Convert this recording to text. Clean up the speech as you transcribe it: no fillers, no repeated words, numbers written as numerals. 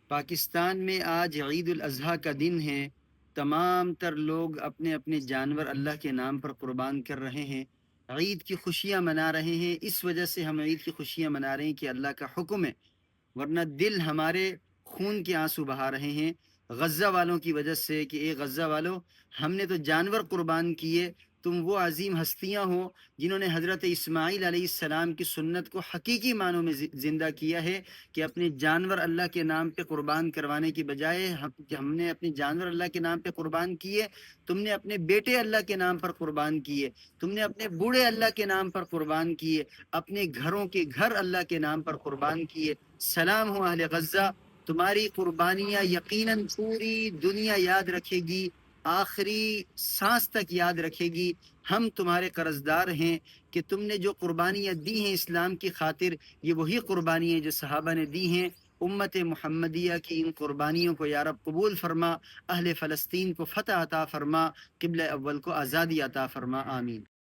پاکستان میں آج عید الاضحیٰ کا دن ہے۔ تمام تر لوگ اپنے اپنے جانور اللہ کے نام پر قربان کر رہے ہیں، عید کی خوشیاں منا رہے ہیں۔ اس وجہ سے ہم عید کی خوشیاں منا رہے ہیں کہ اللہ کا حکم ہے، ورنہ دل ہمارے خون کے آنسو بہا رہے ہیں غزہ والوں کی وجہ سے کہ اے غزہ والوں، ہم نے تو جانور قربان کیے، تم وہ عظیم ہستیاں ہو جنہوں نے حضرت اسماعیل علیہ السلام کی سنت کو حقیقی معنوں میں زندہ کیا ہے کہ اپنے جانور اللہ کے نام پہ قربان کروانے کی بجائے ہم نے اپنے جانور اللہ کے نام پہ قربان کیے، تم نے اپنے بیٹے اللہ کے نام پر قربان کیے، تم نے اپنے بوڑھے اللہ کے نام پر قربان کیے، اپنے گھروں کے گھر اللہ کے نام پر قربان کیے۔ سلام ہو اہل غزہ، تمہاری قربانیاں یقیناً پوری دنیا یاد رکھے گی، آخری سانس تک یاد رکھے گی۔ ہم تمہارے قرضدار ہیں کہ تم نے جو قربانیاں دی ہیں اسلام کی خاطر، یہ وہی قربانیاں جو صحابہ نے دی ہیں۔ امت محمدیہ کی ان قربانیوں کو یا رب قبول فرما، اہل فلسطین کو فتح عطا فرما، قبلہ اول کو آزادی عطا فرما، آمین۔